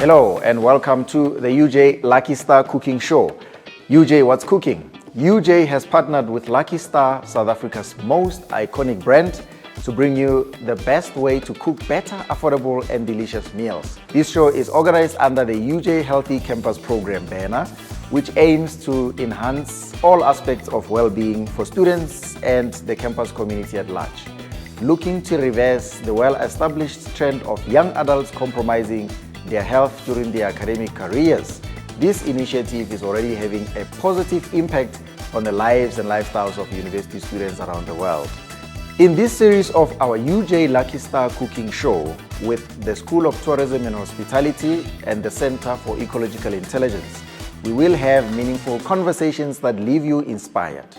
Hello and welcome to the UJ Lucky Star Cooking Show. UJ What's Cooking? UJ has partnered with Lucky Star, South Africa's most iconic brand, to bring you the best way to cook better, affordable and delicious meals. This show is organized under the UJ Healthy Campus Program banner, which aims to enhance all aspects of well-being for students and the campus community at large, looking to reverse the well-established trend of young adults compromising their health during their academic careers. This initiative is already having a positive impact on the lives and lifestyles of university students around the world. In this series of our UJ Lucky Star Cooking Show with the School of Tourism and Hospitality and the Center for Ecological Intelligence, we will have meaningful conversations that leave you inspired.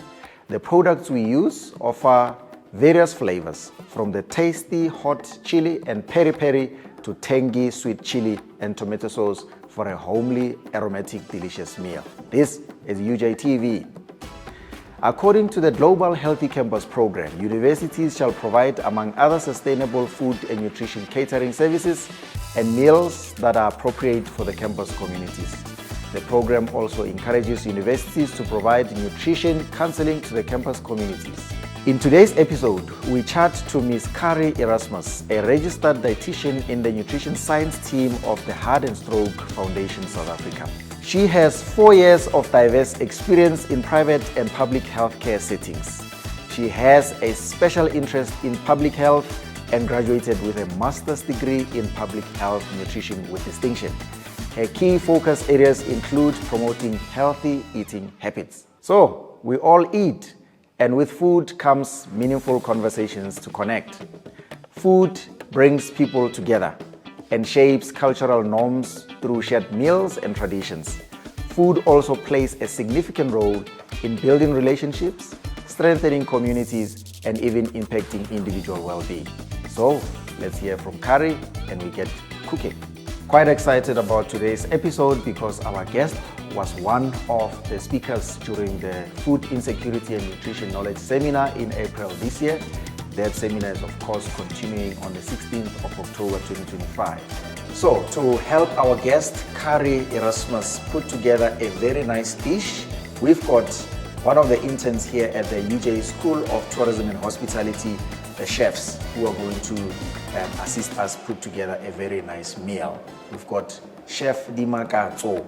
The products we use offer various flavors, from the tasty hot chili and peri-peri to tangy sweet chili and tomato sauce for a homely, aromatic, delicious meal. This is UJ TV. According to the Global Healthy Campus Program, universities shall provide, among other, sustainable food and nutrition catering services and meals that are appropriate for the campus communities. The program also encourages universities to provide nutrition counseling to the campus communities. In today's episode, we chat to Ms. Cari Erasmus, a registered dietitian in the nutrition science team of the Heart and Stroke Foundation South Africa. She has 4 years of diverse experience in private and public healthcare settings. She has a special interest in public health and graduated with a master's degree in public health nutrition with distinction. Her key focus areas include promoting healthy eating habits. So, we all eat, and with food comes meaningful conversations to connect. Food brings people together and shapes cultural norms through shared meals and traditions. Food also plays a significant role in building relationships, strengthening communities, and even impacting individual well-being. So, let's hear from Cari and we get cooking. Quite excited about today's episode because our guest was one of the speakers during the Food Insecurity and Nutrition Knowledge Seminar in April this year. That seminar is of course continuing on the 16th of October 2025. So to help our guest, Cari Erasmus, put together a very nice dish, we've got one of the interns here at the UJ School of Tourism and Hospitality, the chefs, who are going to assist us put together a very nice meal. We've got Chef Dimakatso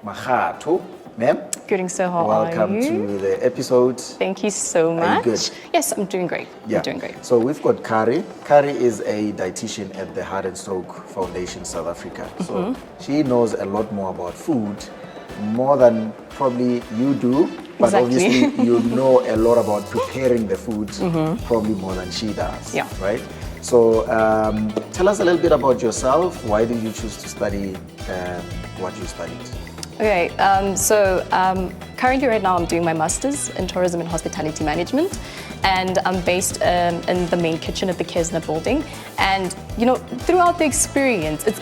Mahato. Ma'am? Good, so how welcome are you? to the episode. Thank you so much. Are you good? Yes, I'm doing great. Yeah. I'm doing great. So we've got Cari. Cari is a dietitian at the Heart and Stroke Foundation South Africa. So she knows a lot more about food, more than probably you do. But Exactly. obviously you know a lot about preparing the food, probably more than she does. Yeah. Right? So tell us a little bit about yourself. Why did you choose to study what you studied? Okay, currently right now I'm doing my master's in tourism and hospitality management, and I'm based in the main kitchen at the Kesner building. And you know, throughout the experience, it's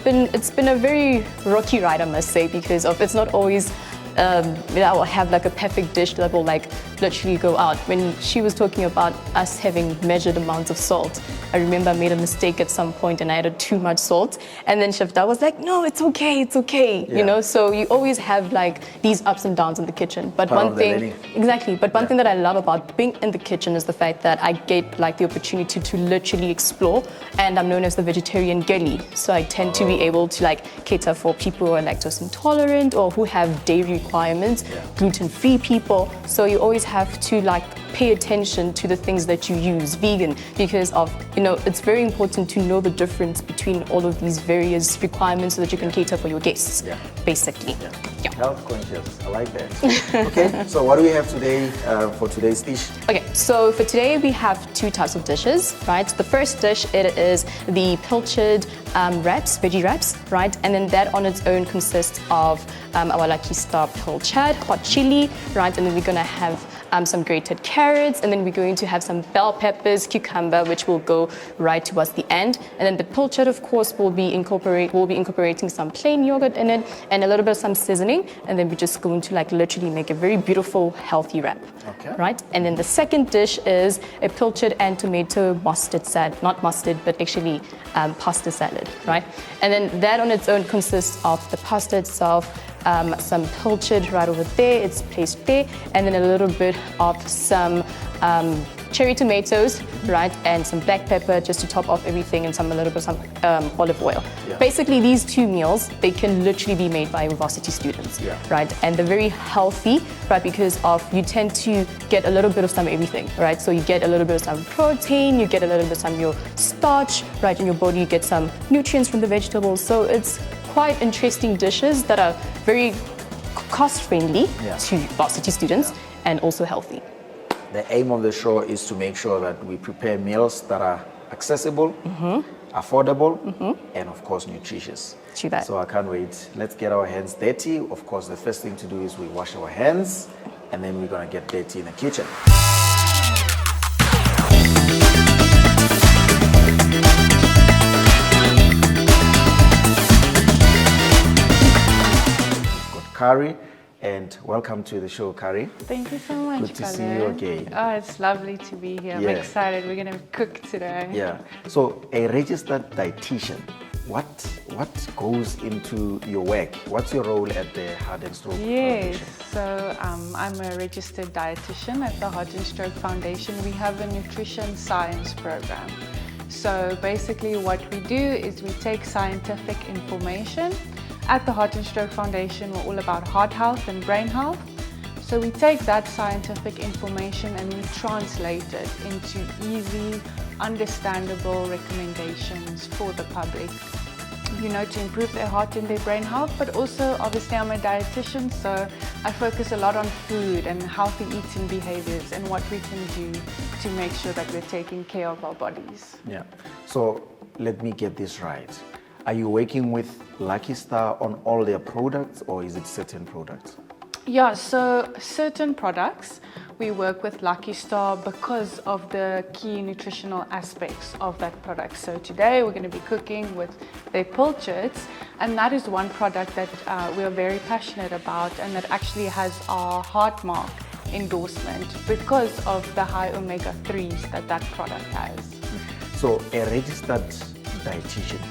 been a very rocky ride, I must say, because it's not always I will have like a perfect dish that will like literally go out. When she was talking about us having measured amounts of salt, I remember I made a mistake at some point and I added too much salt, and then Chef Da was like, no, it's okay, Yeah. you know. So you always have like these ups and downs in the kitchen, but Part one of the thing learning. exactly but one thing that I love about being in the kitchen is the fact that I get like the opportunity to literally explore, and I'm known as the vegetarian girly, so I tend to be able to like cater for people who are lactose intolerant or who have dairy requirements, gluten-free people. So you always have to like pay attention to the things that you use, vegan, because of, you know, it's very important to know the difference between all of these various requirements so that you can cater for your guests, basically. Yeah. Health conscious, I like that. Okay, so what do we have today for today's dish? Okay, so for today we have 2 types of dishes, right? The first dish, it is the pilchard wraps, veggie wraps, right? And then that on its own consists of our Lucky Star pilchard, hot chili, right? And then we're gonna have some grated carrots, and then we're going to have some bell peppers, cucumber, which will go right towards the end. And then the pilchard, of course, we'll be incorporating some plain yogurt in it and a little bit of some seasoning. And then we're just going to like literally make a very beautiful, healthy wrap. Okay. Right? And then the second dish is a pilchard and tomato mustard salad, not mustard, but actually pasta salad, right? And then that on its own consists of the pasta itself, some pilchard right over there, it's placed there, and then a little bit of some cherry tomatoes, right, and some black pepper just to top off everything, and a little bit of some olive oil. Yeah. Basically, these two meals, they can literally be made by university students, right, and they're very healthy, right, because you tend to get a little bit of some everything, right, so you get a little bit of some protein, you get a little bit of some your starch, right, in your body, you get some nutrients from the vegetables, so it's quite interesting dishes that are very cost-friendly to varsity students and also healthy. The aim of the show is to make sure that we prepare meals that are accessible, affordable, and of course nutritious. True that. So I can't wait. Let's get our hands dirty. Of course, the first thing to do is we wash our hands, and then we're gonna get dirty in the kitchen. Cari, and welcome to the show, Cari. Thank you so much. Good to see you again. Oh, it's lovely to be here. I'm excited. We're going to cook today. Yeah. So, a registered dietitian, what goes into your work? What's your role at the Heart and Stroke Foundation? So I'm a registered dietitian at the Heart and Stroke Foundation. We have a nutrition science program. So basically what we do is we take scientific information. At the Heart and Stroke Foundation, we're all about heart health and brain health. So we take that scientific information and we translate it into easy, understandable recommendations for the public, you know, to improve their heart and their brain health. But also, obviously, I'm a dietitian, so I focus a lot on food and healthy eating behaviors and what we can do to make sure that we're taking care of our bodies. Yeah. So let me get this right. Are you working with Lucky Star on all their products, or is it certain products? Yeah, so certain products we work with Lucky Star because of the key nutritional aspects of that product. So today we're going to be cooking with their pilchards, and that is one product that we are very passionate about, and that actually has our Heart Mark endorsement because of the high omega-3s that product has. So a registered dietitian,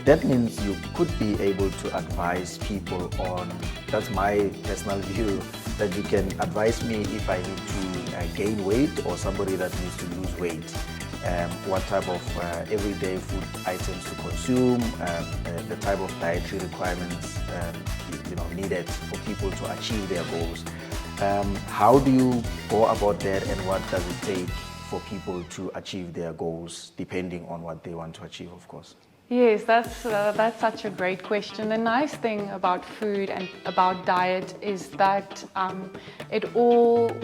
that means you could be able to advise people on, that's my personal view, that you can advise me if I need to gain weight or somebody that needs to lose weight, what type of everyday food items to consume, the type of dietary requirements needed for people to achieve their goals. How do you go about that, and what does it take for people to achieve their goals, depending on what they want to achieve, of course? Yes, that's such a great question. The nice thing about food and about diet is that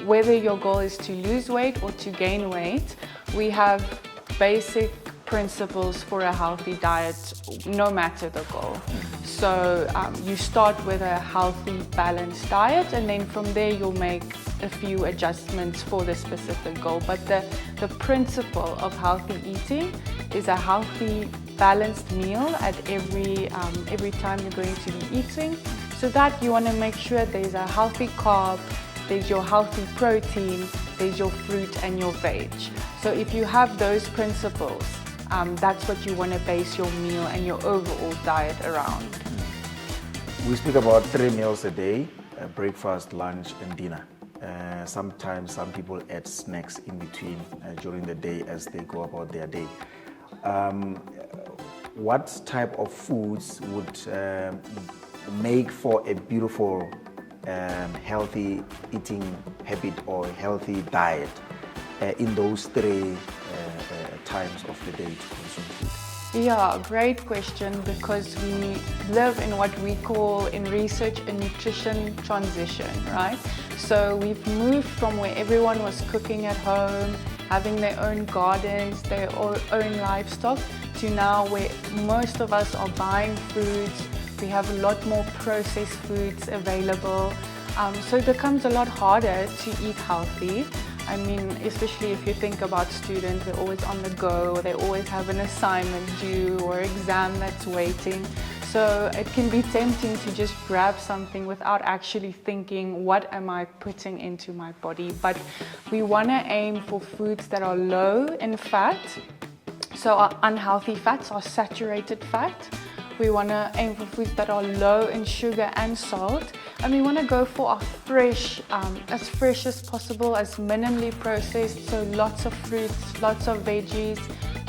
whether your goal is to lose weight or to gain weight, we have basic principles for a healthy diet no matter the goal. So you start with a healthy, balanced diet, and then from there you'll make a few adjustments for the specific goal. But the principle of healthy eating is a healthy, balanced meal at every time you're going to be eating, so that you want to make sure there's a healthy carb, there's your healthy protein, there's your fruit and your veg. So if you have those principles, that's what you want to base your meal and your overall diet around. We speak about 3 meals a day, breakfast, lunch and dinner. Sometimes some people add snacks in between during the day as they go about their day. What type of foods would make for a beautiful, healthy eating habit or healthy diet in those 3 times of the day to consume food? Yeah, great question, because we live in what we call in research a nutrition transition, right? So we've moved from where everyone was cooking at home, having their own gardens, their own livestock, to now where most of us are buying foods. We have a lot more processed foods available. So it becomes a lot harder to eat healthy. I mean, especially if you think about students, they're always on the go, or they always have an assignment due or exam that's waiting. So it can be tempting to just grab something without actually thinking, what am I putting into my body? But we want to aim for foods that are low in fat. So our unhealthy fats are saturated fat. We want to aim for foods that are low in sugar and salt. And we want to go for our fresh, as fresh as possible, as minimally processed. So lots of fruits, lots of veggies,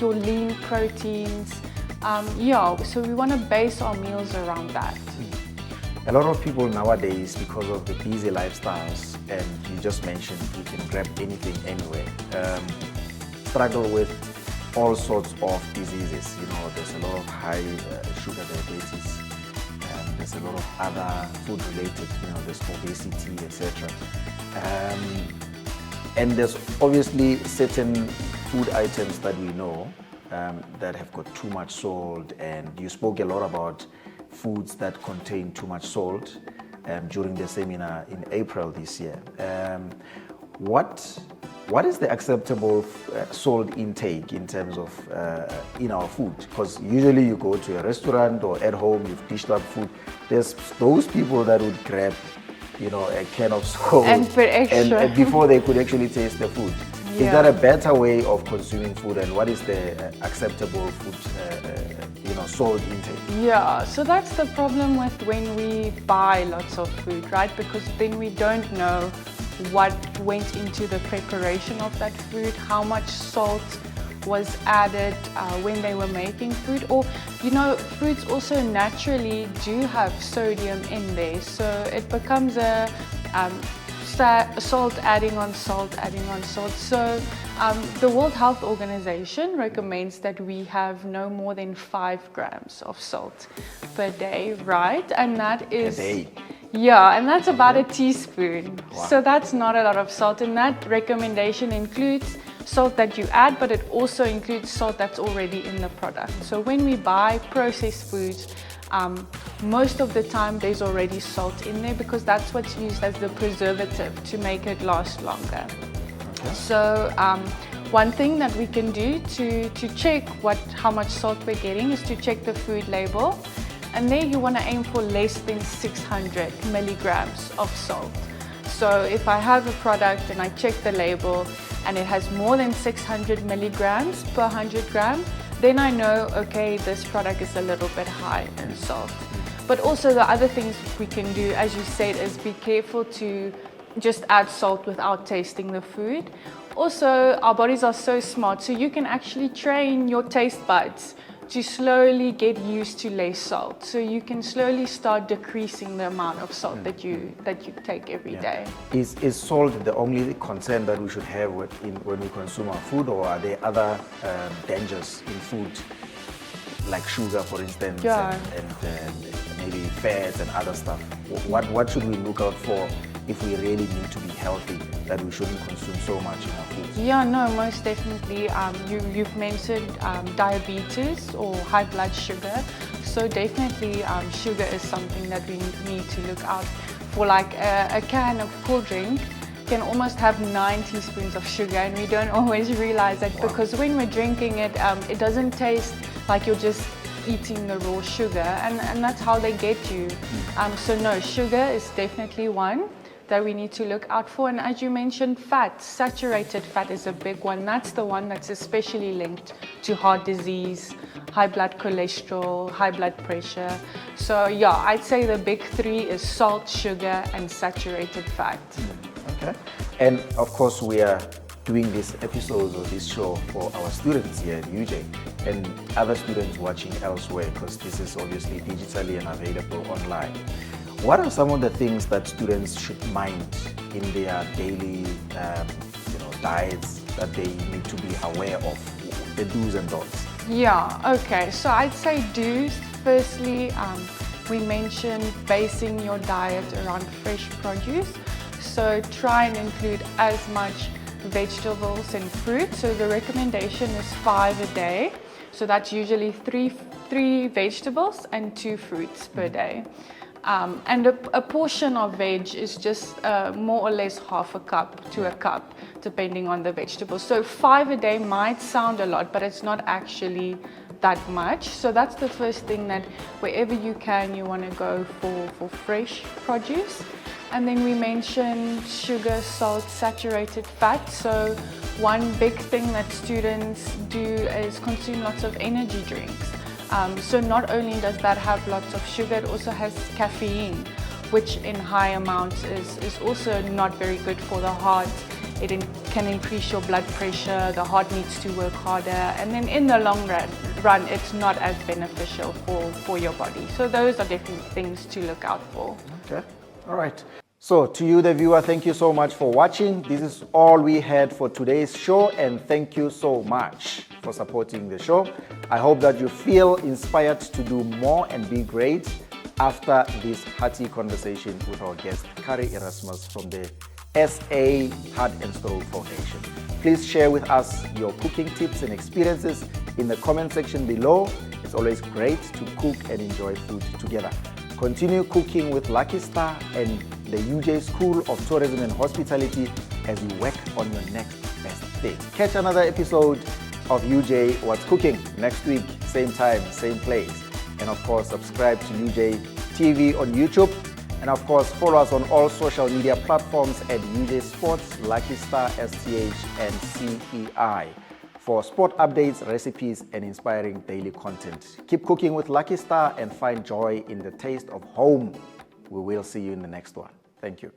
your lean proteins. So we want to base our meals around that. A lot of people nowadays, because of the busy lifestyles, and you just mentioned you can grab anything anywhere, struggle with all sorts of diseases. You know, there's a lot of high sugar diabetes, and there's a lot of other food related, you know, there's obesity, etc. And there's obviously certain food items that we know that have got too much salt, and you spoke a lot about foods that contain too much salt during the seminar in April this year. What is the acceptable salt intake in terms of in our food? Because usually you go to a restaurant or at home, you've dished up food. There's those people that would grab, you know, a can of salt And put extra. and before they could actually taste the food. Is Yeah. that a better way of consuming food, and what is the acceptable food, salt intake? Yeah, so that's the problem with when we buy lots of food, right? Because then we don't know what went into the preparation of that food, how much salt was added when they were making food. Or, you know, fruits also naturally do have sodium in there, so it becomes a salt adding on salt. So the World Health Organization recommends that we have no more than 5 grams of salt per day, right? And that is... A day? Yeah, and that's about a teaspoon. Wow. So that's not a lot of salt, and that recommendation includes salt that you add, but it also includes salt that's already in the product. So when we buy processed foods, most of the time there's already salt in there, because that's what's used as the preservative to make it last longer. Okay. So one thing that we can do to check how much salt we're getting is to check the food label. And there you want to aim for less than 600 milligrams of salt. So if I have a product and I check the label and it has more than 600 milligrams per 100 gram, then I know, okay, this product is a little bit high in salt. But also the other things we can do, as you said, is be careful to just add salt without tasting the food. Also, our bodies are so smart, so you can actually train your taste buds to slowly get used to less salt. So you can slowly start decreasing the amount of salt that you take every day. Is salt the only concern that we should have when we consume our food, or are there other dangers in food, like sugar, for instance, Yeah. and maybe fats and other stuff? What should we look out for if we really need to be healthy, that we shouldn't consume so much in our food? Yeah, no, most definitely. You've mentioned diabetes or high blood sugar. So definitely sugar is something that we need to look out for. Like a can of cool drink can almost have 9 teaspoons of sugar, and we don't always realize that. Wow. Because when we're drinking it, it doesn't taste like you're just eating the raw sugar, and that's how they get you. So no, sugar is definitely one that we need to look out for. And as you mentioned, fat, saturated fat is a big one. That's the one that's especially linked to heart disease, high blood cholesterol, high blood pressure. So yeah, I'd say the big 3 is salt, sugar, and saturated fat. Okay. And of course, we are doing these episodes of this show for our students here at UJ and other students watching elsewhere, because this is obviously digitally and available online. What are some of the things that students should mind in their daily diets that they need to be aware of, the do's and don'ts? Yeah, okay. So I'd say do's. Firstly, we mentioned basing your diet around fresh produce. So try and include as much vegetables and fruit. So the recommendation is 5 a day. So that's usually three vegetables and 2 fruits per day. And a portion of veg is just more or less half a cup to a cup, depending on the vegetable. So 5 a day might sound a lot, but it's not actually that much. So that's the first thing, that wherever you can, you want to go for fresh produce. And then we mentioned sugar, salt, saturated fat. So one big thing that students do is consume lots of energy drinks. So not only does that have lots of sugar, it also has caffeine, which in high amounts is also not very good for the heart. It can increase your blood pressure, the heart needs to work harder, and then in the long run it's not as beneficial for your body. So those are definitely things to look out for. Okay, all right. So to you, the viewer, thank you so much for watching. This is all we had for today's show, and thank you so much for supporting the show. I hope that you feel inspired to do more and be great after this hearty conversation with our guest, Cari Erasmus from the SA Heart and Stroke Foundation. Please share with us your cooking tips and experiences in the comment section below. It's always great to cook and enjoy food together. Continue cooking with Lucky Star and the UJ School of Tourism and Hospitality as you work on your next best thing. Catch another episode of UJ What's Cooking next week, same time, same place. And of course, subscribe to UJ TV on YouTube. And of course, follow us on all social media platforms at UJ Sports, Lucky Star, STH, and CEI for sport updates, recipes, and inspiring daily content. Keep cooking with Lucky Star and find joy in the taste of home. We will see you in the next one. Thank you.